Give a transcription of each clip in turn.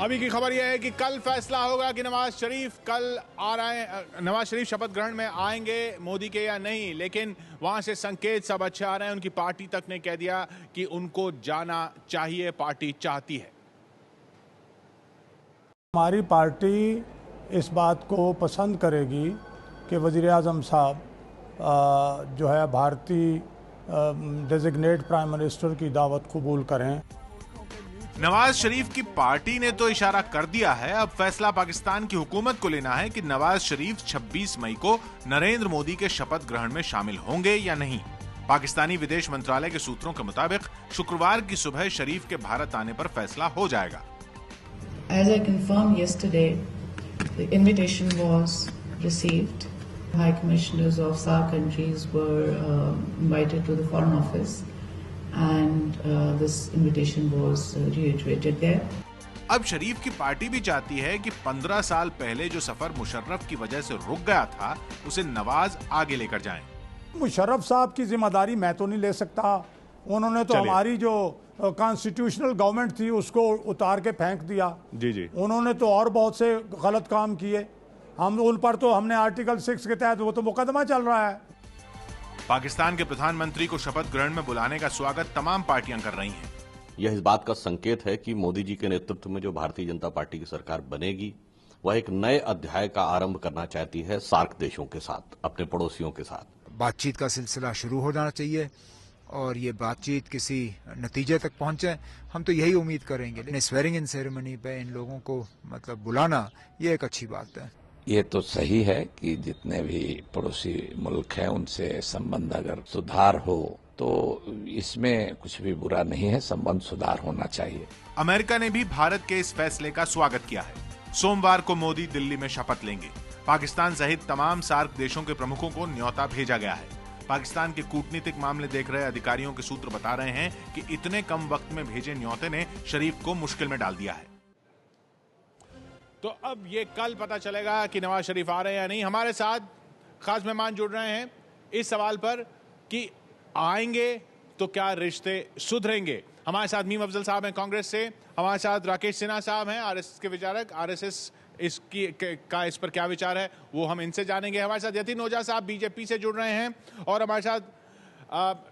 अभी की खबर यह है कि कल फैसला होगा कि नवाज शरीफ नवाज शरीफ शपथ ग्रहण में आएंगे मोदी के या नहीं, लेकिन वहां से संकेत सब अच्छे आ रहे हैं। उनकी पार्टी तक ने कह दिया कि उनको जाना चाहिए, पार्टी चाहती है। हमारी पार्टी इस बात को पसंद करेगी कि वज़ीर आज़म साहब जो है भारतीय डेजिग्नेट प्राइम मिनिस्टर की दावत कबूल करें। नवाज शरीफ की पार्टी ने तो इशारा कर दिया है, अब फैसला पाकिस्तान की हुकूमत को लेना है कि नवाज शरीफ 26 मई को नरेंद्र मोदी के शपथ ग्रहण में शामिल होंगे या नहीं। पाकिस्तानी विदेश मंत्रालय के सूत्रों के मुताबिक शुक्रवार की सुबह शरीफ के भारत आने पर फैसला हो जाएगा। As I confirmed yesterday, the invitation was received. High commissioners of SAARC countries were invited to the Foreign Office. And this invitation was reiterated there. अब शरीफ की पार्टी भी चाहती है कि 15 साल पहले जो सफर मुशर्रफ की वजह से रुक गया था उसे नवाज आगे लेकर जाएं। मुशर्रफ साहब की जिम्मेदारी मैं तो नहीं ले सकता। उन्होंने तो हमारी जो कॉन्स्टिट्यूशनल गवर्नमेंट थी उसको उतार के फेंक दिया। जी। उन्होंने तो और बहुत से गलत काम किए। हम उन पर तो हमने आर्टिकल 6 के तहत वो तो मुकदमा चल रहा है। पाकिस्तान के प्रधानमंत्री को शपथ ग्रहण में बुलाने का स्वागत तमाम पार्टियां कर रही हैं। यह इस बात का संकेत है कि मोदी जी के नेतृत्व में जो भारतीय जनता पार्टी की सरकार बनेगी वह एक नए अध्याय का आरंभ करना चाहती है सार्क देशों के साथ, अपने पड़ोसियों के साथ। बातचीत का सिलसिला शुरू हो जाना चाहिए और ये बातचीत किसी नतीजे तक पहुंचे, हम तो यही उम्मीद करेंगे। स्वेरिंग इन सेरेमनी पे इन लोगों को बुलाना ये एक अच्छी बात है। ये तो सही है कि जितने भी पड़ोसी मुल्क हैं उनसे संबंध अगर सुधार हो तो इसमें कुछ भी बुरा नहीं है, संबंध सुधार होना चाहिए। अमेरिका ने भी भारत के इस फैसले का स्वागत किया है। सोमवार को मोदी दिल्ली में शपथ लेंगे। पाकिस्तान सहित तमाम सार्क देशों के प्रमुखों को न्योता भेजा गया है। पाकिस्तान के कूटनीतिक मामले देख रहे अधिकारियों के सूत्र बता रहे हैं कि इतने कम वक्त में भेजे न्योते ने शरीफ को मुश्किल में डाल दिया है। तो अब ये कल पता चलेगा कि नवाज शरीफ आ रहे हैं या नहीं। हमारे साथ खास मेहमान जुड़ रहे हैं इस सवाल पर कि आएंगे तो क्या रिश्ते सुधरेंगे। हमारे साथ मीम अफजल साहब हैं कांग्रेस से, हमारे साथ राकेश सिन्हा साहब हैं आरएसएस के विचारक। आरएसएस इस पर क्या विचार है वो हम इनसे जानेंगे। हमारे साथ यतीन ओझा साहब बीजेपी से जुड़ रहे हैं और हमारे साथ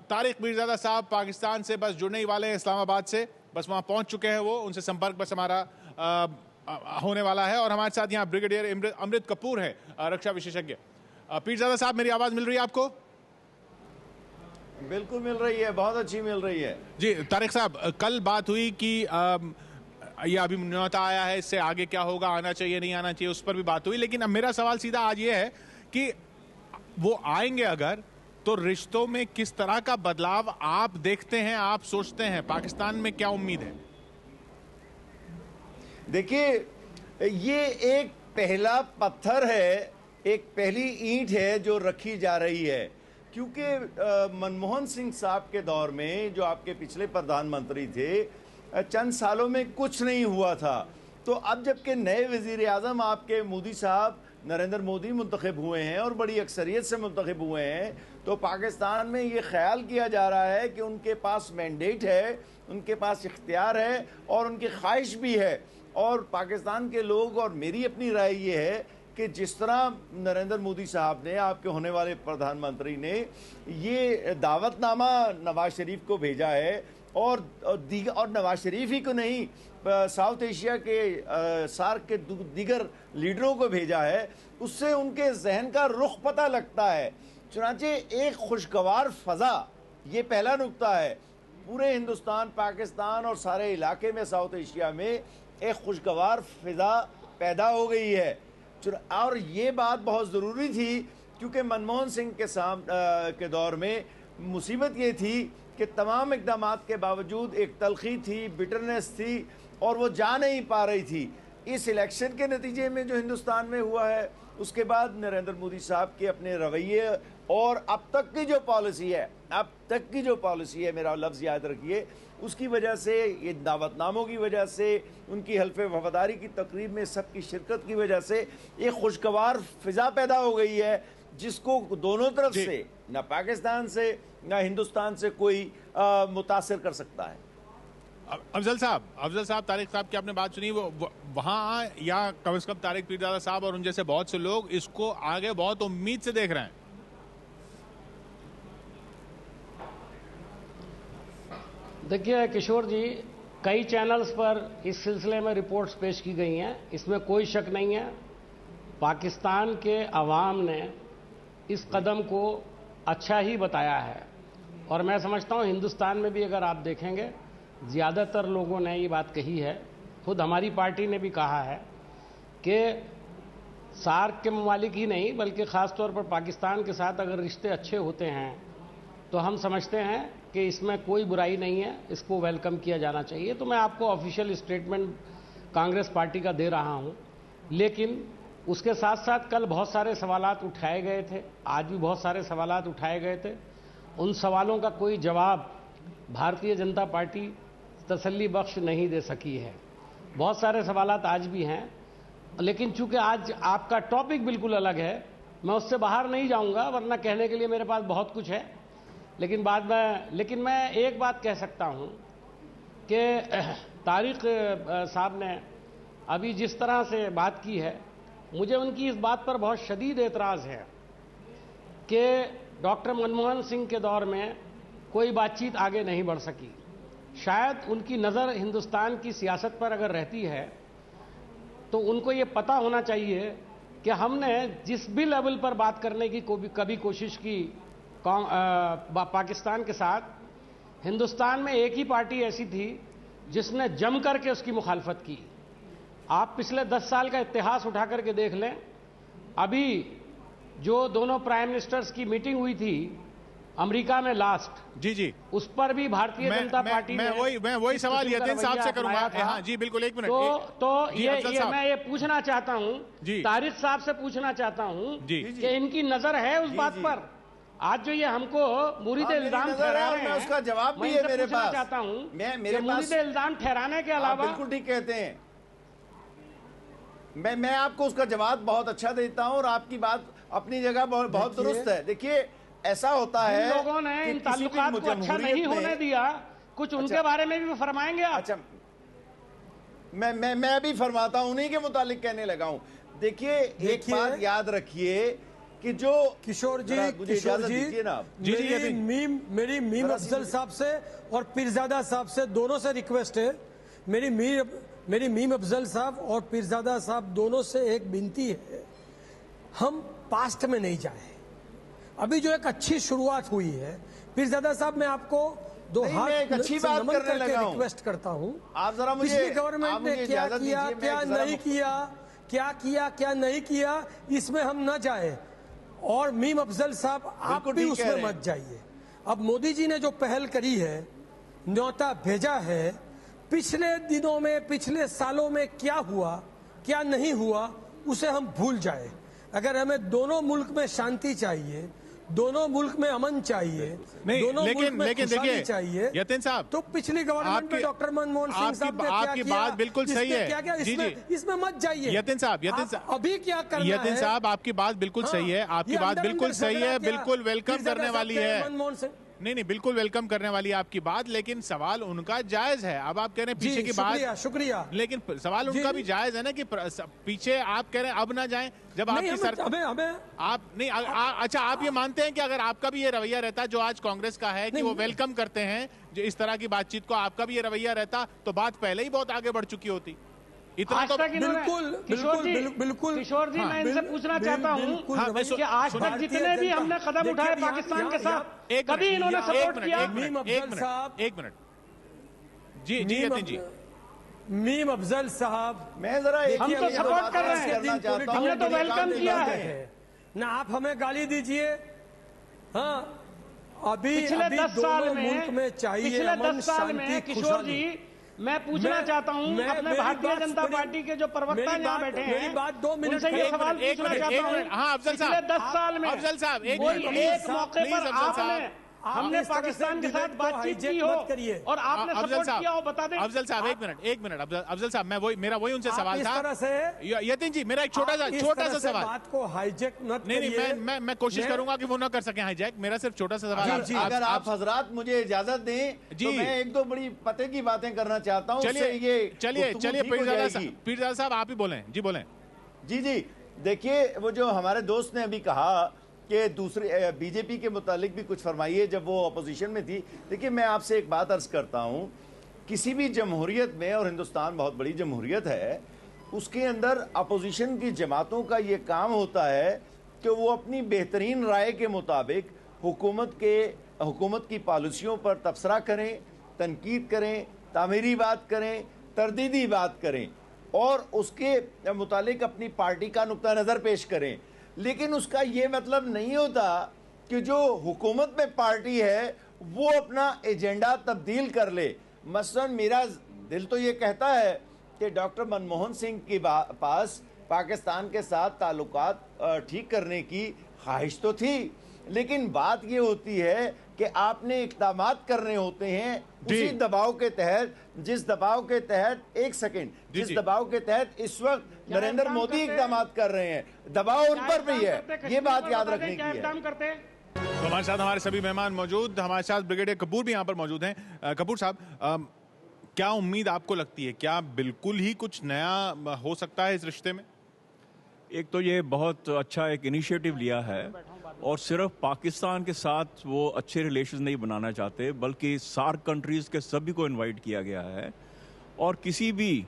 तारिक मीरजादा साहब पाकिस्तान से बस जुड़ने ही वाले हैं, इस्लामाबाद से बस वहां पहुंच चुके हैं वो, उनसे संपर्क बस हमारा होने वाला है। और हमारे साथ यहाँ ब्रिगेडियर अमृत कपूर है, रक्षा विशेषज्ञ। पीरजादा साहब, मेरी आवाज मिल रही है आपको? बिल्कुल मिल रही है, बहुत अच्छी मिल रही है जी। तारिक साहब, कल बात हुई कि ये अभी न्योता आया है, इससे आगे क्या होगा, आना चाहिए नहीं आना चाहिए, उस पर भी बात हुई। लेकिन अब मेरा सवाल सीधा आज ये है कि वो आएंगे अगर, तो रिश्तों में किस तरह का बदलाव आप देखते हैं, आप सोचते हैं? पाकिस्तान में क्या उम्मीद है? देखिए, ये एक पहला पत्थर है, एक पहली ईंट है जो रखी जा रही है। क्योंकि मनमोहन सिंह साहब के दौर में, जो आपके पिछले प्रधानमंत्री थे, चंद सालों में कुछ नहीं हुआ था। तो अब जबकि नए वजीर आज़म आपके मोदी साहब नरेंद्र मोदी मुंतखब हुए हैं और बड़ी अक्सरियत से मुंतखब हुए हैं, तो पाकिस्तान में ये ख्याल किया जा रहा है कि उनके पास मैंडेट है, उनके पास इख्तियार है और उनकी ख्वाहिश भी है। और पाकिस्तान के लोग, और मेरी अपनी राय ये है कि जिस तरह नरेंद्र मोदी साहब ने, आपके होने वाले प्रधानमंत्री ने, ये दावतनामा नवाज शरीफ को भेजा है और नवाज शरीफ ही को नहीं, साउथ एशिया के सार्क के दीगर लीडरों को भेजा है, उससे उनके जहन का रुख पता लगता है। चुनांचे एक खुशगवार फ़ज़ा, ये पहला नुक्ता है। पूरे हिंदुस्तान, पाकिस्तान और सारे इलाके में, साउथ एशिया में एक खुशगवार फिजा पैदा हो गई है। और ये बात बहुत ज़रूरी थी क्योंकि मनमोहन सिंह के दौर में मुसीबत ये थी कि तमाम इक़दामात के बावजूद एक तलखी थी, बिटरनेस थी और वो जा नहीं पा रही थी। इस इलेक्शन के नतीजे में जो हिंदुस्तान में हुआ है, उसके बाद नरेंद्र मोदी साहब के अपने रवैये और अब तक की जो पॉलिसी है, मेरा लफ्ज़ याद रखिए, उसकी वजह से, ये दावतनामों की वजह से, उनकी हल्फ़े वफादारी की तकरीब में सबकी शिरकत की वजह से एक खुशगवार फ़िज़ा पैदा हो गई है, जिसको दोनों तरफ से, ना पाकिस्तान से ना हिंदुस्तान से कोई मुतासिर कर सकता है। अफजल साहब तारिक साहब की आपने बात सुनी, वो वहां या कम से कम तारिक पीरजादा साहब और उन जैसे बहुत से लोग इसको आगे बहुत उम्मीद से देख रहे हैं। देखिए किशोर जी, कई चैनल्स पर इस सिलसिले में रिपोर्ट्स पेश की गई हैं, इसमें कोई शक नहीं है। पाकिस्तान के अवाम ने इस कदम को अच्छा ही बताया है और मैं समझता हूं हिंदुस्तान में भी अगर आप देखेंगे ज़्यादातर लोगों ने ये बात कही है। खुद हमारी पार्टी ने भी कहा है कि सार्क के ममालिक ही नहीं बल्कि ख़ास तौर पर पाकिस्तान के साथ अगर रिश्ते अच्छे होते हैं तो हम समझते हैं कि इसमें कोई बुराई नहीं है, इसको वेलकम किया जाना चाहिए। तो मैं आपको ऑफिशियल स्टेटमेंट कांग्रेस पार्टी का दे रहा हूं, लेकिन उसके साथ साथ कल बहुत सारे सवालात उठाए गए थे, आज भी बहुत सारे सवालात उठाए गए थे। उन सवालों का कोई जवाब भारतीय जनता पार्टी तसल्ली बख्श नहीं दे सकी है। बहुत सारे सवालात आज भी हैं, लेकिन चूंकि आज आपका टॉपिक बिल्कुल अलग है, मैं उससे बाहर नहीं जाऊंगा, वरना कहने के लिए मेरे पास बहुत कुछ है। लेकिन मैं एक बात कह सकता हूं कि तारिक साहब ने अभी जिस तरह से बात की है, मुझे उनकी इस बात पर बहुत शदीद एतराज़ है कि डॉक्टर मनमोहन सिंह के दौर में कोई बातचीत आगे नहीं बढ़ सकी। शायद उनकी नज़र हिंदुस्तान की सियासत पर अगर रहती है तो उनको ये पता होना चाहिए कि हमने जिस भी लेवल पर बात करने की कभी कोशिश की पाकिस्तान के साथ, हिंदुस्तान में एक ही पार्टी ऐसी थी जिसने जम करके उसकी मुखालफत की। आप पिछले 10 साल का इतिहास उठा करके देख लें, अभी जो दोनों प्राइम मिनिस्टर्स की मीटिंग हुई थी अमेरिका में लास्ट, जी उस पर भी भारतीय जनता पार्टी मैं वही सवाल यतीन साहब से करूंगा। हाँ जी बिल्कुल, एक मिनट। तो मैं ये पूछना चाहता हूं, तारिक साहब से पूछना चाहता हूं कि इनकी नजर है उस बात पर। आज जो ये हमको मुरीद इल्जाम ठहरा रहे हैं, उसका जवाब भी है मेरे पास। चाहता हूं मेरे मुरीद इल्जाम ठहराने के अलावा, बिल्कुल ठीक कहते हैं, मैं आपको उसका जवाब बहुत अच्छा देता हूं और आपकी बात अपनी जगह बहुत दुरुस्त है। देखिए ऐसा होता है, लोगों ने इन ताल्लुकात को अच्छा नहीं होने दिया, कुछ उनके बारे में भी फरमाएंगे आप? अच्छा, मैं भी फरमाता हूं, उन्हीं के मुतालिक कहने लगा हूं। देखिए एक बात याद रखिए कि जो किशोर जी मेरी मीम अफजल साहब से और पीरजादा साहब से दोनों से रिक्वेस्ट है, मेरी मीम अफजल साहब और पीरजादा साहब दोनों से एक विनती है, हम पास्ट में नहीं जाए। अभी जो एक अच्छी शुरुआत हुई है, पीरजादा साहब मैं आपको दो हाथ अच्छी बात करने लगा हूं, रिक्वेस्ट करता हूं, आप जरा मुझे पिछली गवर्नमेंट ने क्या किया क्या नहीं किया, क्या नहीं किया, इसमें हम न जाए। और मीम अफजल साहब आप भी उसमें मत जाइए। अब मोदी जी ने जो पहल करी है, न्योता भेजा है, पिछले दिनों में पिछले सालों में क्या हुआ क्या नहीं हुआ उसे हम भूल जाए। अगर हमें दोनों मुल्क में शांति चाहिए, दोनों मुल्क में अमन चाहिए, दोनों मुल्क में खुशहाली चाहिए, यतीन साहब तो पिछली गवर्नमेंट में डॉक्टर मनमोहन सिंह साहब ने आपकी बात बिल्कुल सही है, इसमें मत जाइए। यतीन साहब अभी क्या करना है? यतीन साहब आपकी बात बिल्कुल सही है, आपकी बात बिल्कुल सही है, बिल्कुल वेलकम करने वाली है, मनमोहन सिंह नहीं बिल्कुल वेलकम करने वाली है आपकी बात, लेकिन सवाल उनका जायज है। अब आप कह रहे हैं पीछे की बात, शुक्रिया, लेकिन सवाल उनका भी जायज है ना कि पीछे आप कह रहे हैं अब ना जाएं, जब आपकी सरकार आप नहीं अच्छा आप ये मानते हैं कि अगर आपका भी ये रवैया रहता जो आज कांग्रेस का है कि वो वेलकम करते हैं जो इस तरह की बातचीत को, आपका भी ये रवैया रहता तो बात पहले ही बहुत आगे बढ़ चुकी होती। इतना तो बिल्कुल किशोर जी, मैं इनसे पूछना चाहता हूं कि आज तक जितने भी हमने कदम उठाए पाकिस्तान के साथ, कभी इन्होंने सपोर्ट किया? एक मिनट जी यतीन जी, मीम अफजल साहब, मैं जरा हम तो सपोर्ट कर रहे हैं, हमने तो वेलकम किया है ना, आप हमें गाली दीजिए। हाँ, अभी पिछले 10 साल में चाहिए, पिछले 10 साल में किशोर जी मैं पूछना चाहता हूं अपने भारतीय जनता पार्टी के जो प्रवक्ता यहाँ बैठे हैं, मेरी बात 2 मिनट उनसे ये सवाल पूछना चाहता हूं। हाँ अफजल साहब, पिछले 10 साल में अफजल साहब एक मौके पर हमने पाकिस्तान के साथ बातचीत की हो और आपने सपोर्ट किया हो, बता दें। अफजल साहब एक मिनट अफजल साहब, मेरा वही उनसे सवाल था। इस तरह से यतीन जी, मेरा एक छोटा सा सवाल। बात को हाईजैक मत नहीं, मैं कोशिश करूंगा कि वो ना कर सके हाईजैक। मेरा सिर्फ छोटा सा सवाल। अगर आप हजरात मुझे इजाजत दें तो मैं एक दो बड़ी पते की बातें करना चाहता हूं। चलिए पीरजादा साहब आप ही बोलें। जी बोलें। जी, देखिए वो जो हमारे दोस्त ने अभी कहा कि दूसरे बीजेपी के मुतालिक भी कुछ फरमाइए जब वो अपोजिशन में थी। देखिए मैं आपसे एक बात अर्ज करता हूं, किसी भी जमहूरियत में, और हिंदुस्तान बहुत बड़ी जमहूरियत है, उसके अंदर अपोजिशन की जमातों का ये काम होता है कि वो अपनी बेहतरीन राय के मुताबिक हुकूमत की पॉलिसियों पर तबसरा करें, तनकीद करें, तामीरी बात करें, तरदीदी बात करें और उसके मुतालिक अपनी पार्टी का नुक्ता नज़र पेश करें। लेकिन उसका ये मतलब नहीं होता कि जो हुकूमत में पार्टी है वो अपना एजेंडा तब्दील कर ले। मसलन मेरा दिल तो ये कहता है कि डॉक्टर मनमोहन सिंह के पास पाकिस्तान के साथ ताल्लुकात ठीक करने की ख्वाहिश तो थी, लेकिन बात ये होती है कि आपने इक़दामात करने होते हैं उसी दबाव के तहत, जिस दबाव के तहत जिस दबाव के तहत इस वक्त नरेंद्र मोदी इक़दामात कर रहे हैं, दबाव उन पर भी है। ये बात याद रखने की है। तो हमारे साथ हमारे सभी मेहमान मौजूद, हमारे साथ ब्रिगेडियर कपूर भी यहाँ पर मौजूद हैं। कपूर साहब, क्या उम्मीद आपको लगती है, क्या बिल्कुल ही कुछ नया हो सकता है इस रिश्ते में? एक तो ये बहुत अच्छा एक इनिशिएटिव लिया है और सिर्फ पाकिस्तान के साथ वो अच्छे रिलेशन नहीं बनाना चाहते, बल्कि सार्क कंट्रीज के सभी को इनवाइट किया गया है। और किसी भी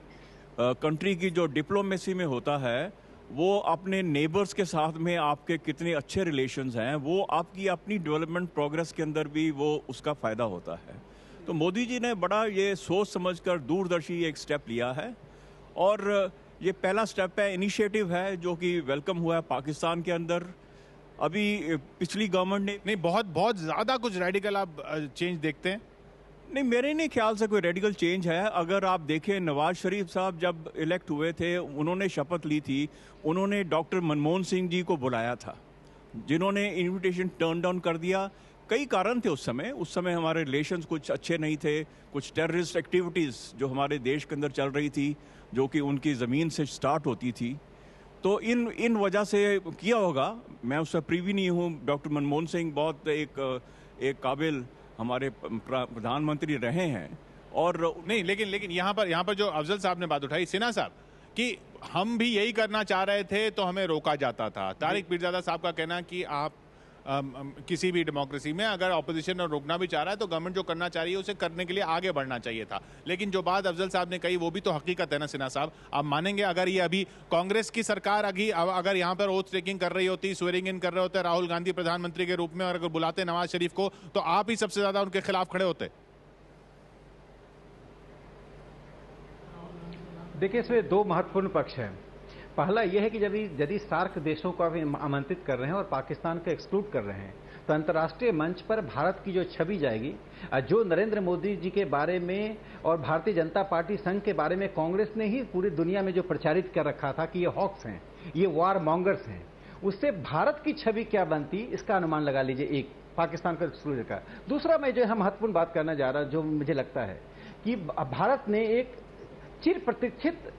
कंट्री की जो डिप्लोमेसी में होता है, वो अपने नेबर्स के साथ में आपके कितने अच्छे रिलेशंस हैं, वो आपकी अपनी डेवलपमेंट प्रोग्रेस के अंदर भी वो उसका फ़ायदा होता है। तो मोदी जी ने बड़ा ये सोच समझकर दूरदर्शी एक स्टेप लिया है और ये पहला स्टेप है, इनिशिएटिव है जो कि वेलकम हुआ है पाकिस्तान के अंदर। अभी पिछली गवर्नमेंट ने नहीं, बहुत ज़्यादा कुछ रेडिकल आप चेंज देखते हैं? नहीं, मेरे नहीं ख्याल से कोई रेडिकल चेंज है। अगर आप देखें, नवाज शरीफ साहब जब इलेक्ट हुए थे, उन्होंने शपथ ली थी, उन्होंने डॉक्टर मनमोहन सिंह जी को बुलाया था, जिन्होंने इनविटेशन टर्न डाउन कर दिया। कई कारण थे उस समय हमारे रिलेशंस कुछ अच्छे नहीं थे, कुछ टेररिस्ट एक्टिविटीज़ जो हमारे देश के अंदर चल रही थी, जो कि उनकी ज़मीन से स्टार्ट होती थी। तो इन वजह से किया होगा, मैं उससे प्रीवी नहीं हूँ। डॉक्टर मनमोहन सिंह बहुत एक काबिल हमारे प्रधानमंत्री रहे हैं। और नहीं, लेकिन यहाँ पर जो अफजल साहब ने बात उठाई, सिन्हा साहब, कि हम भी यही करना चाह रहे थे तो हमें रोका जाता था। तारिक पीरजादा साहब का कहना कि आप किसी भी डेमोक्रेसी में अगर ऑपोजिशन और रोकना भी चाह रहा है तो गवर्नमेंट जो करना चाह रही है उसे करने के लिए आगे बढ़ना चाहिए था। लेकिन जो बात अफजल साहब ने कही वो भी तो हकीकत है ना सिन्हा साहब। आप मानेंगे, अगर ये अभी कांग्रेस की सरकार अगर यहाँ पर ओथ टेकिंग कर रही होती, स्वेरिंग इन कर रहे होते राहुल गांधी प्रधानमंत्री के रूप में, और अगर बुलाते नवाज शरीफ को, तो आप ही सबसे ज्यादा उनके खिलाफ खड़े होते? देखिए, इसमें दो महत्वपूर्ण पक्ष हैं। पहला यह है कि यदि सार्क देशों को आप आमंत्रित कर रहे हैं और पाकिस्तान को एक्सक्लूड कर रहे हैं, तो अंतर्राष्ट्रीय मंच पर भारत की जो छवि जाएगी, जो नरेंद्र मोदी जी के बारे में और भारतीय जनता पार्टी संघ के बारे में कांग्रेस ने ही पूरी दुनिया में जो प्रचारित कर रखा था कि ये हॉक्स हैं, ये वार मॉन्गर्स हैं, उससे भारत की छवि क्या बनती, इसका अनुमान लगा लीजिए, एक पाकिस्तान का एक्सक्लूजन का। दूसरा, मैं जो है महत्वपूर्ण बात करना जा रहा, जो मुझे लगता है कि भारत ने एक चिर प्रतीक्षित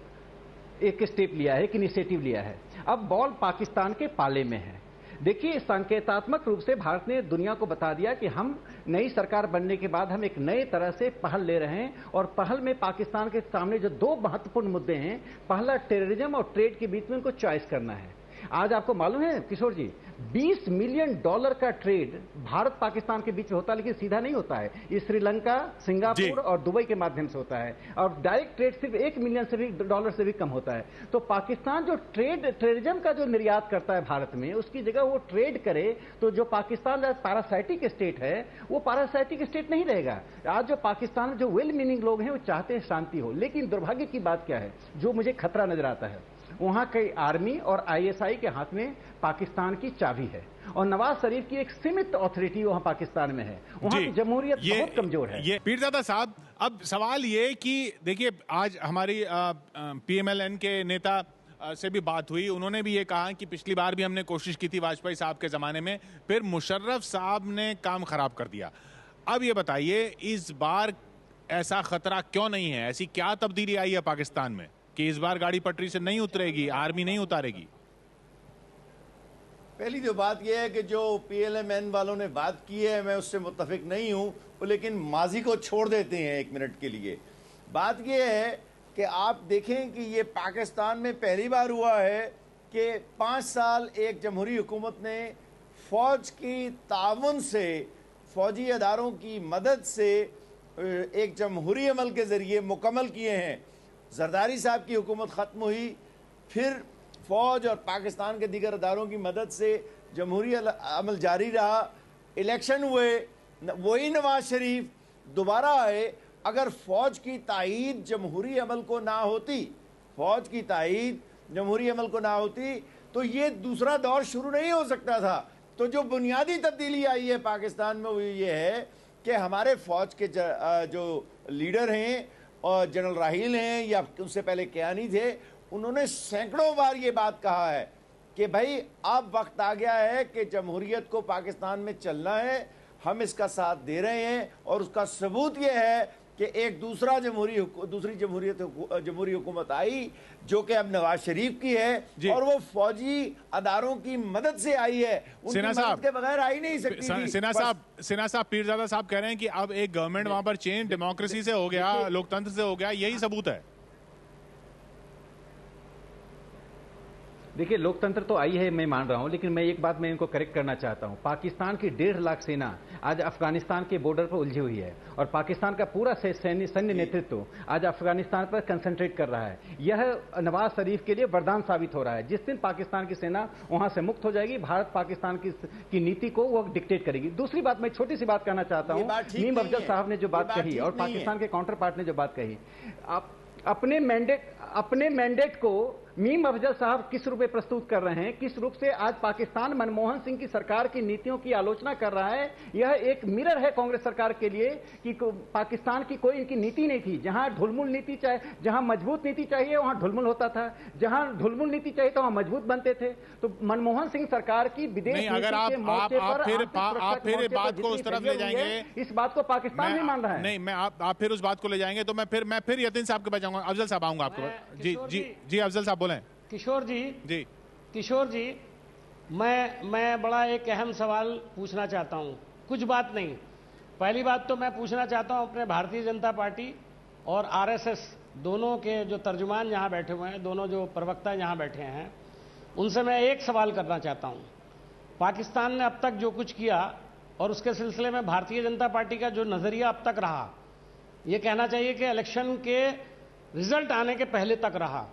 एक स्टेप लिया है, एक इनिशिएटिव लिया है। अब बॉल पाकिस्तान के पाले में है। देखिए, संकेतात्मक रूप से भारत ने दुनिया को बता दिया कि हम नई सरकार बनने के बाद हम एक नए तरह से पहल ले रहे हैं, और पहल में पाकिस्तान के सामने जो दो महत्वपूर्ण मुद्दे हैं, पहला टेररिज्म और ट्रेड के बीच में उनको चॉइस करना है। आज आपको मालूम है किशोर जी, $20 मिलियन का ट्रेड भारत पाकिस्तान के बीच में होता है, लेकिन सीधा नहीं होता है। ये श्रीलंका, सिंगापुर और दुबई के माध्यम से होता है, और डायरेक्ट ट्रेड सिर्फ $1 मिलियन से भी कम होता है। तो पाकिस्तान जो टेररिज्म का जो निर्यात करता है भारत में, उसकी जगह वो ट्रेड करे, तो जो पाकिस्तान पैरासाइटिक स्टेट है वो पैरासाइटिक स्टेट नहीं रहेगा। आज जो पाकिस्तान में जो वेल मीनिंग लोग हैं वो चाहते हैं शांति हो, लेकिन दुर्भाग्य की बात क्या है, जो मुझे खतरा नजर आता है, वहां कई आर्मी और ISI के हाथ में पाकिस्तान की चाबी है, और नवाज शरीफ की एक सीमित अथॉरिटी वहां पाकिस्तान में है। वहां की जमहूरियत बहुत कमजोर है। ये पीरजादा साहब, अब सवाल ये कि देखिए, आज हमारी PMLN के नेता से भी बात हुई, उन्होंने भी ये कहा कि पिछली बार भी हमने कोशिश की थी वाजपेयी साहब के ज़माने में, फिर मुशर्रफ साहब ने काम ख़राब कर दिया। अब ये बताइए इस बार ऐसा खतरा क्यों नहीं है? ऐसी क्या तब्दीली आई है पाकिस्तान में कि इस बार गाड़ी पटरी से नहीं उतरेगी, आर्मी नहीं उतारेगी? पहली जो बात यह है कि जो PLMN वालों ने बात की है मैं उससे मुत्तफिक नहीं हूं, लेकिन माजी को छोड़ देते हैं 1 मिनट के लिए। बात यह है कि आप देखें कि ये पाकिस्तान में पहली बार हुआ है कि 5 साल एक जमहूरी हुकूमत ने फौज की ताउन से, फौजी अदारों की मदद से एक जमहूरी अमल के ज़रिए मुकम्मल किए हैं। जरदारी साहब की हुकूमत ख़त्म हुई, फिर फौज और पाकिस्तान के दीगर अदारों की मदद से जमहूरी अमल जारी रहा, इलेक्शन हुए, वही नवाज शरीफ दोबारा आए। अगर फौज की तायीद जमहूरी अमल को ना होती, फौज की तायीद जमहूरी अमल को ना होती तो ये दूसरा दौर शुरू नहीं हो सकता था। तो जो बुनियादी तब्दीली आई है पाकिस्तान में वो ये है कि हमारे फौज के जो लीडर हैं और जनरल राहील हैं या उससे पहले कियानी थे, उन्होंने सैकड़ों बार ये बात कहा है कि भाई अब वक्त आ गया है कि जमहूरियत को पाकिस्तान में चलना है, हम इसका साथ दे रहे हैं। और उसका सबूत ये है कि एक दूसरी जमहूरी हुकूमत आई जो कि अब नवाज शरीफ की है और वो फौजी अदारों की मदद से आई है, उनकी मदद के बगैर आई नहीं सकती। सिन्हा साहब पीरजादा साहब कह रहे हैं कि अब एक गवर्नमेंट वहां पर चेंज डेमोक्रेसी से हो गया, लोकतंत्र से हो गया, यही सबूत है। देखिए, लोकतंत्र तो आई है, मैं मान रहा हूं, लेकिन मैं एक बात मैं इनको करेक्ट करना चाहता हूं। पाकिस्तान की 1.5 लाख सेना आज अफगानिस्तान के बॉर्डर पर उलझी हुई है और पाकिस्तान का पूरा सैन्य नेतृत्व आज अफगानिस्तान पर कंसंट्रेट कर रहा है। यह नवाज शरीफ के लिए वरदान साबित हो रहा है। जिस दिन पाकिस्तान की सेना वहां से मुक्त हो जाएगी, भारत पाकिस्तान की नीति को वो डिक्टेट करेगी। दूसरी बात, मैं छोटी सी बात कहना चाहता हूं, मीम अफजल साहब ने जो बात कही और पाकिस्तान के काउंटर पार्ट ने जो बात कही, आप अपने मैंडेट को मीम अफजल साहब किस रूप में प्रस्तुत कर रहे हैं, किस रूप से आज पाकिस्तान मनमोहन सिंह की सरकार की नीतियों की आलोचना कर रहा है। यह एक मिरर है कांग्रेस सरकार के लिए कि पाकिस्तान की कोई इनकी नीति नहीं थी। जहां ढुलमुल नीति चाहिए, जहां मजबूत नीति चाहिए वहां ढुलमुल होता था, जहां ढुलमुल नीति चाहिए तो वहां मजबूत बनते थे। तो मनमोहन सिंह सरकार की विदेश नीति के मौके पर आप फिर बात को उस तरफ ले जाएंगे, इस बात को पाकिस्तान नहीं मान रहा है। नहीं, मैं आप फिर उस बात को ले जाएंगे तो मैं फिर यतीन साहब के पास जाऊंगा। अफजल साहब आऊंगा आपको। जी अफजल साहब बोलें। किशोर जी, मैं बड़ा एक अहम सवाल पूछना चाहता हूं। कुछ बात नहीं, पहली बात तो मैं पूछना चाहता हूं अपने भारतीय जनता पार्टी और RSS दोनों के जो तर्जुमान यहां बैठे हुए हैं, दोनों जो प्रवक्ता यहां बैठे हैं, उनसे मैं एक सवाल करना चाहता हूं। पाकिस्तान ने अब तक जो कुछ किया और उसके सिलसिले में भारतीय जनता पार्टी का जो नजरिया अब तक रहा, यह कहना चाहिए कि इलेक्शन के रिजल्ट आने के पहले तक रहा।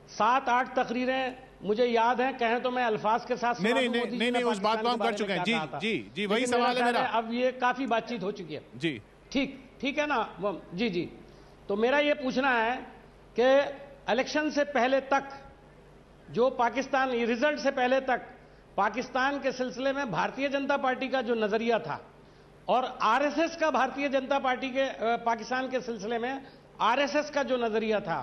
7-8 तकरीरें मुझे याद हैं, कहें तो मैं अल्फाज के साथ नहीं, उस बात को हम कर चुके हैं। जी वही सवाल है मेरा। अब ये काफी बातचीत हो चुकी है। जी ठीक है ना। जी तो मेरा ये पूछना है कि इलेक्शन से पहले तक जो पाकिस्तान, रिजल्ट से पहले तक पाकिस्तान के सिलसिले में भारतीय जनता पार्टी का जो नजरिया था और RSS का भारतीय जनता पार्टी के पाकिस्तान के सिलसिले में RSS का जो नजरिया था,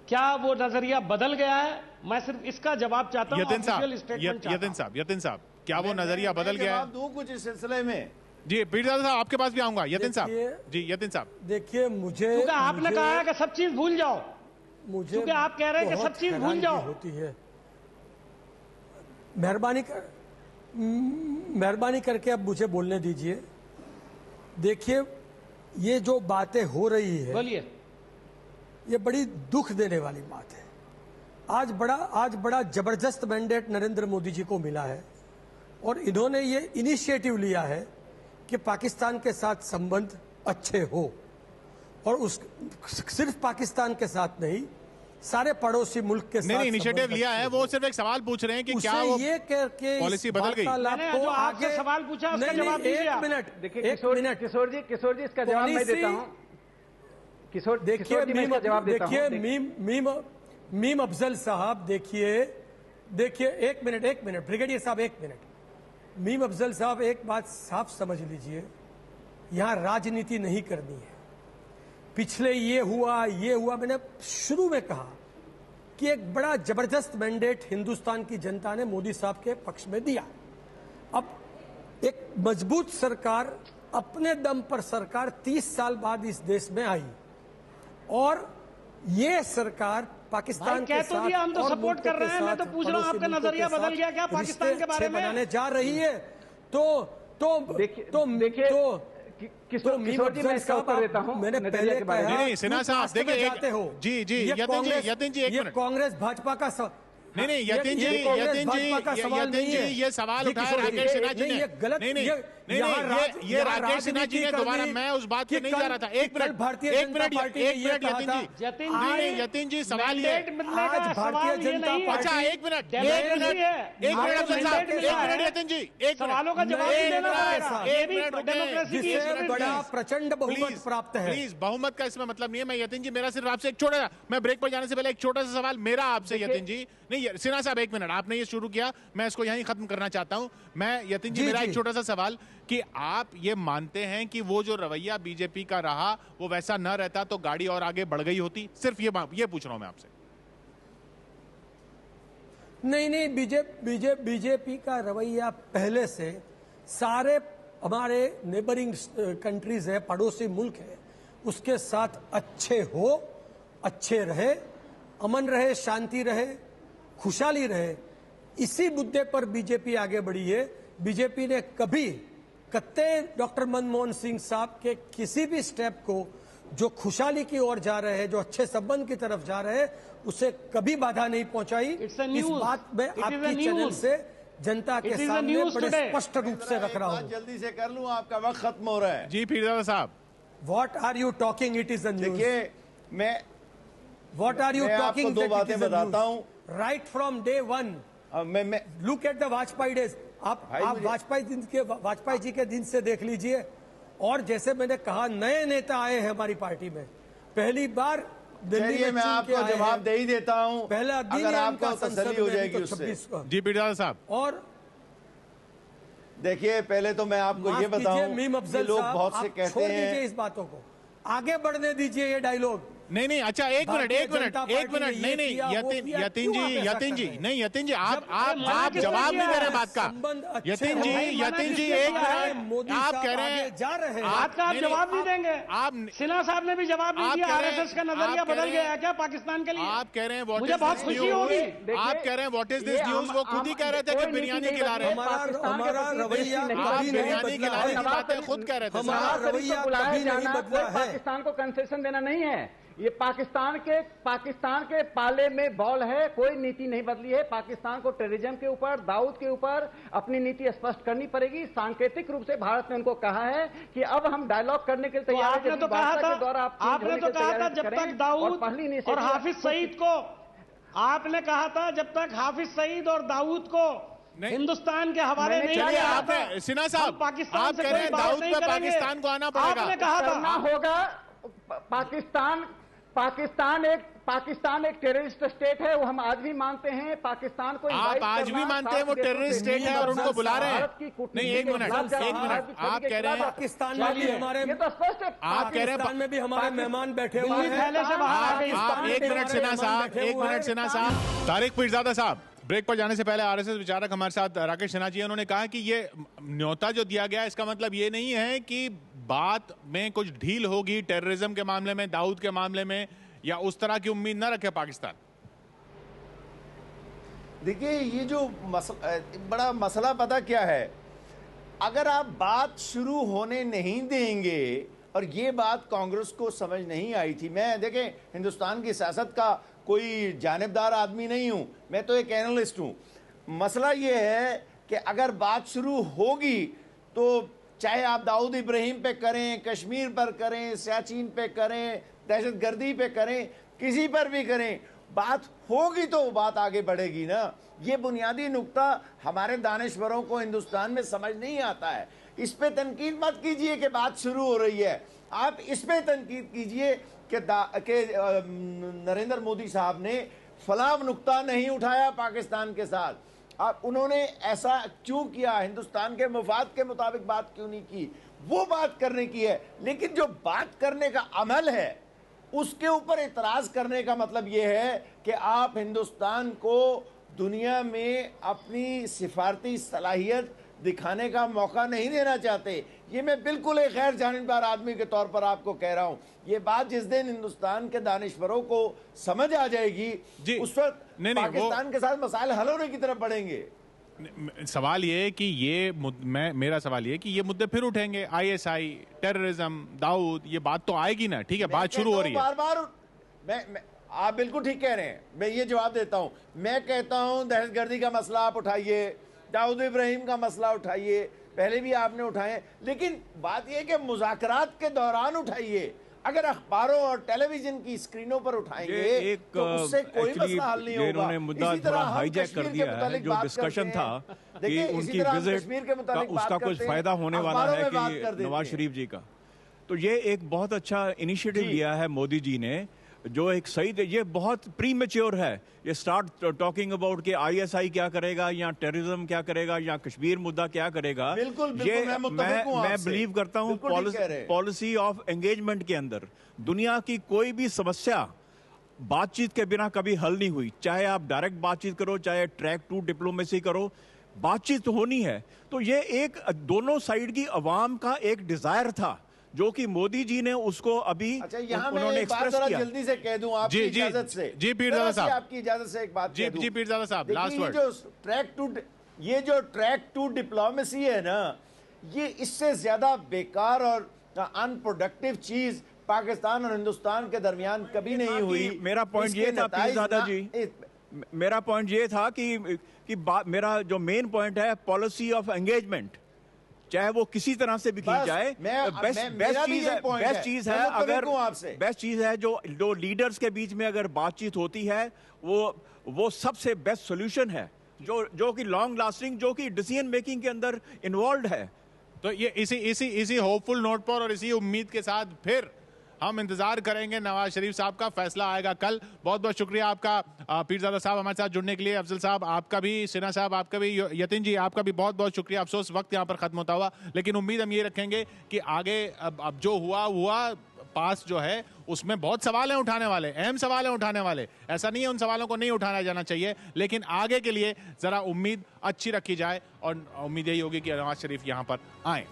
क्या वो नजरिया बदल गया है? मैं सिर्फ इसका जवाब चाहता हूं। यतीन साहब, क्या वो नजरिया बदल गया है? दूं कुछ इस सिलसिले में। जी पीरजादा साहब आपके पास भी आऊंगा। यतीन साहब, देखिए, मुझे क्योंकि आपने कहा है कि सब चीज भूल जाओ, मुझे क्योंकि आप कह रहे हैं कि सब चीज भूल जाओ होती है। मेहरबानी करके अब मुझे बोलने दीजिए। देखिए, ये जो बातें हो रही है, बोलिए, ये बड़ी दुख देने वाली बात है। आज बड़ा जबरदस्त मैंडेट नरेंद्र मोदी जी को मिला है और इन्होंने ये इनिशिएटिव लिया है कि पाकिस्तान के साथ संबंध अच्छे हो और सिर्फ पाकिस्तान के साथ नहीं, सारे पड़ोसी मुल्क के साथ इनिशिएटिव लिया है। वो सिर्फ एक सवाल पूछ रहे हैं कि क्या वो ये करके पॉलिसी बदल गई? जो आगे सवाल पूछा उसका जवाब दीजिए। एक मिनट, देखिए किशोर जी इसका जवाब मैं देता हूं। देखिए मीम अफजल साहब, देखिए एक मिनट ब्रिगेडियर साहब, एक मिनट। मीम अफजल साहब, एक बात साफ समझ लीजिए, यहां राजनीति नहीं करनी है। पिछले ये हुआ, मैंने शुरू में कहा कि एक बड़ा जबरदस्त मैंडेट हिंदुस्तान की जनता ने मोदी साहब के पक्ष में दिया। अब एक मजबूत सरकार, अपने दम पर सरकार 30 साल बाद इस देश में आई और ये सरकार पाकिस्तान के साथ दिया, हम तो सपोर्ट कर रहे हैं। मैं तो पूछ रहा हूं आपका नजरिया बदल गया क्या पाकिस्तान के बारे में? बनाने जा रही है किशोर जी मैं इसका उत्तर देता हूं। मैंने पहले कहा सिन्हा साहब देखिए जी यतिन जी ये कांग्रेस भाजपा का नहीं यतिन जी ये सवाल उठाया राकेश सिन्हा जी ने। ये राकेश सिन्हा जी ने दोबारा, मैं उस बात पे नहीं जा रहा था। एक मिनट यतिन जी सवाल ये, आज भारतीय जनता पार्टी, अच्छा एक मिनट अफजल साहब, एक मिनट यतिन जी, एक सवालों का जवाब देना पड़ेगा। जिससे बड़ा प्रचंड बहुमत प्राप्त है। प्लीज, बहुमत का इसमें मतलब नहीं है। मैं यतिन जी, मेरा सिर्फ आपसे एक छोटा, मैं ब्रेक पर जाने से पहले एक छोटा सा सवाल मेरा आपसे यतिन जी। नहीं सिन्हा साहब एक मिनट, आपने ये शुरू किया, मैं इसको यहीं खत्म करना चाहता हूं। मैं यतिन जी, मेरा एक छोटा सा सवाल कि आप ये मानते हैं कि वो जो रवैया बीजेपी का रहा वो वैसा न रहता तो गाड़ी और आगे बढ़ गई होती? सिर्फ ये पूछ रहा हूं मैं आपसे। नहीं, बीजेपी का रवैया पहले से सारे हमारे नेबरिंग कंट्रीज है, पड़ोसी मुल्क है, उसके साथ अच्छे रहे, अमन रहे, शांति रहे, खुशहाली रहे, इसी मुद्दे पर बीजेपी आगे बढ़ी है। बीजेपी ने कभी डॉक्टर मनमोहन सिंह साहब के किसी भी स्टेप को जो खुशहाली की ओर जा रहे हैं, जो अच्छे संबंध की तरफ जा रहे हैं, उसे कभी बाधा नहीं पहुंचाई। इस बात में आपकी चैनल से जनता के सामने बड़े स्पष्ट रूप से रख रहा हूं। जल्दी से कर लूं, आपका वक्त खत्म हो रहा है। जी पीरजादा साहब, what are you talking, it is the news. देखिए व्हाट आर यू टॉकिंग, दो बातें बताता हूं। Right from day one, look at the Vajpayee days. आप वाजपेयी जी के दिन से देख लीजिए। और जैसे मैंने कहा, नए नेता आए हैं हमारी पार्टी में, पहली बार दिल्ली में। मैं आपको जवाब दे ही देता हूं, पहला दिन अगर आपको तसल्ली हो जाएगी उससे। जी पीरजादा साहब, और देखिए पहले तो मैं आपको ये बताऊं, मीम अफजल लोग बहुत से कहते हैं, इस बातों को आगे बढ़ने दीजिए, ये डायलॉग नहीं अच्छा एक मिनट नहीं यतिन जी आप जवाब नहीं दे रहे बात का। यतिन जी एक मिनट, आप कह रहे हैं जा रहे हैं, बात का आप जवाब नहीं देंगे। आप सिन्हा साहब ने भी जवाब नहीं दिया। आरएसएस का नजरिया बदल गया है क्या पाकिस्तान के लिए? आप कह रहे हैं मुझे बहुत खुशी होगी। आप कह रहे हैं व्हाट इज दिस न्यूज, वो खुद ही कह रहे थे कि बिरयानी खिला रहे हैं। हमारा रवैया बिरयानी खिलाने की बातें खुद कह रहे थे। हमारा रवैया कभी नहीं बदला है। पाकिस्तान को कंसेशन देना नहीं है, ये पाकिस्तान के पाले में बॉल है। कोई नीति नहीं बदली है। पाकिस्तान को टेररिज्म के ऊपर, दाऊद के ऊपर अपनी नीति स्पष्ट करनी पड़ेगी। सांकेतिक रूप से भारत ने उनको कहा है कि अब हम डायलॉग करने के लिए तैयार हैं। आपने तो कहा था जब तक दाऊद और हाफिज सईद को, आपने कहा था जब तक हाफिज सईद और दाऊद को हिंदुस्तान के हवाले नहीं किया आपने। सिन्हा साहब, आप कह रहे हैं दाऊद पे पाकिस्तान को आना पड़ेगा। आपने कहा था होगा। पाकिस्तान एक टेररिस्ट स्टेट है, वो हम आज भी मानते हैं। पाकिस्तान को आप आज भी मानते हैं वो टेररिस्ट स्टेट है और उनको बुला रहे हैं? नहीं एक मिनट आप कह रहे हैं पाकिस्तान में भी हमारे, ये तो स्पष्ट है, आप कह रहे हैं में भी हमारे मेहमान बैठे हुए हैं। आप एक मिनट सिन्हा साहब, तारिक पीरजादा साहब, ब्रेक पर जाने से पहले आरएसएस विचारक हमारे साथ राकेश सिन्हा जी, उन्होंने कहा कि ये न्योता जो दिया गया इसका मतलब ये नहीं है कि बात में कुछ ढील होगी टेररिज्म के मामले में, दाऊद के मामले में, या उस तरह की उम्मीद न रखे पाकिस्तान। देखिए ये जो बड़ा मसला पता क्या है, अगर आप बात शुरू होने नहीं देंगे, और ये बात कांग्रेस को समझ नहीं आई थी। मैं देखें हिंदुस्तान की सियासत का कोई जानिबदार आदमी नहीं हूं, मैं तो एक एनालिस्ट हूं। मसला ये है कि अगर बात शुरू होगी तो चाहे आप दाऊद इब्राहिम पे करें, कश्मीर पर करें, सियाचिन पे करें, दहशतगर्दी पे करें, किसी पर भी करें, बात होगी तो बात आगे बढ़ेगी ना। ये बुनियादी नुक्ता हमारे दानिश्वरों को हिंदुस्तान में समझ नहीं आता है। इस पे तनकीद मत कीजिए कि बात शुरू हो रही है, आप इस पे तनकीद कीजिए कि नरेंद्र मोदी साहब ने फलां नुक्ता नहीं उठाया पाकिस्तान के साथ, अब उन्होंने ऐसा क्यों किया, हिंदुस्तान के मफाद के मुताबिक बात क्यों नहीं की, वो बात करने की है। लेकिन जो बात करने का अमल है उसके ऊपर इतराज करने का मतलब यह है कि आप हिंदुस्तान को दुनिया में अपनी सिफारती सलाहियत दिखाने का मौका नहीं देना चाहते। ये मैं बिल्कुल एक गैर जानबदार आदमी के तौर पर आपको कह रहा हूं। ये बात जिस दिन हिंदुस्तान के दानिश्वरों को समझ आ जाएगी उस वक्त पाकिस्तान के साथ मसाइल हल होने की तरफ बढ़ेंगे। सवाल ये है कि मेरा सवाल ये है कि ये मुद्दे फिर उठेंगे, आईएसआई, टेररिज्म, दाऊद, ये बात तो आएगी ना। ठीक है, बात शुरू हो रही है। बार बार आप बिल्कुल ठीक कह रहे हैं, मैं ये जवाब देता हूं। मैं कहता हूं दहशतगर्दी का मसला आप उठाइए, दाऊद इब्राहिम का मसला उठाइए, पहले भी आपने उठाए, लेकिन बात यह कि मुज़ाकरात के दौरान उठाइए। अगर अखबारों और टेलीविजन की स्क्रीनों पर उठाएंगे तो उससे कोई मसला हल नहीं होगा। इन्होंने मुद्दा थोड़ा हाईजैक कर दिया है। जो डिस्कशन था कि उनकी विजिट का उसका कुछ फायदा होने वाला है कि नवाज शरीफ जी का, तो ये एक बहुत अच्छा इनिशिएटिव लिया है मोदी जी ने, जो एक सही, ये बहुत प्रीमेच्योर है। ये स्टार्ट टॉकिंग अबाउट कि आईएसआई क्या करेगा या टेररिज्म क्या करेगा या कश्मीर मुद्दा क्या करेगा। बिल्कुल, ये मैं बिलीव करता हूँ पॉलिसी ऑफ एंगेजमेंट के अंदर दुनिया की कोई भी समस्या बातचीत के बिना कभी हल नहीं हुई। चाहे आप डायरेक्ट बातचीत करो, चाहे ट्रैक टू डिप्लोमेसी करो, बातचीत होनी है। तो ये एक दोनों साइड की अवाम का एक डिजायर था जो कि मोदी जी ने उसको अभी उन्होंने एक्सप्रेस किया। जल्दी से कह दूं आपकी इजाजत से। जी पीरजादा साहब, आपकी इजाजत से एक बात जी पीरजादा साहब, लास्ट वर्ड। जो ट्रैक टू डिप्लोमेसी है ना, ये इससे ज्यादा बेकार और अनप्रोडक्टिव चीज पाकिस्तान और हिंदुस्तान के दरमियान कभी नहीं हुई। मेरा पॉइंट ये था पीरजादा जी, मेरा पॉइंट ये था कि मेरा जो मेन पॉइंट है पॉलिसी ऑफ एंगेजमेंट, चाहे वो किसी तरह से भी की जाए, बेस्ट चीज है जो लीडर्स के बीच में अगर बातचीत होती है वो सबसे बेस्ट सॉल्यूशन है जो कि लॉन्ग लास्टिंग, जो कि डिसीजन मेकिंग के अंदर इन्वॉल्व है। तो ये इसी होपफुल नोट पर और इसी उम्मीद के साथ फिर हम इंतजार करेंगे नवाज शरीफ साहब का, फैसला आएगा कल। बहुत बहुत शुक्रिया आपका पीरजादा साहब हमारे साथ जुड़ने के लिए, अफजल साहब आपका भी, सिन्हा साहब आपका भी, यतीन जी आपका भी बहुत बहुत शुक्रिया। अफसोस वक्त यहाँ पर खत्म होता हुआ, लेकिन उम्मीद हम ये रखेंगे कि आगे अब जो हुआ पास जो है उसमें बहुत सवाल हैं उठाने वाले, अहम सवाल हैं उठाने वाले। ऐसा नहीं है उन सवालों को नहीं उठाया जाना चाहिए, लेकिन आगे के लिए जरा उम्मीद अच्छी रखी जाए और उम्मीद यही होगी कि नवाज शरीफ यहाँ पर आए।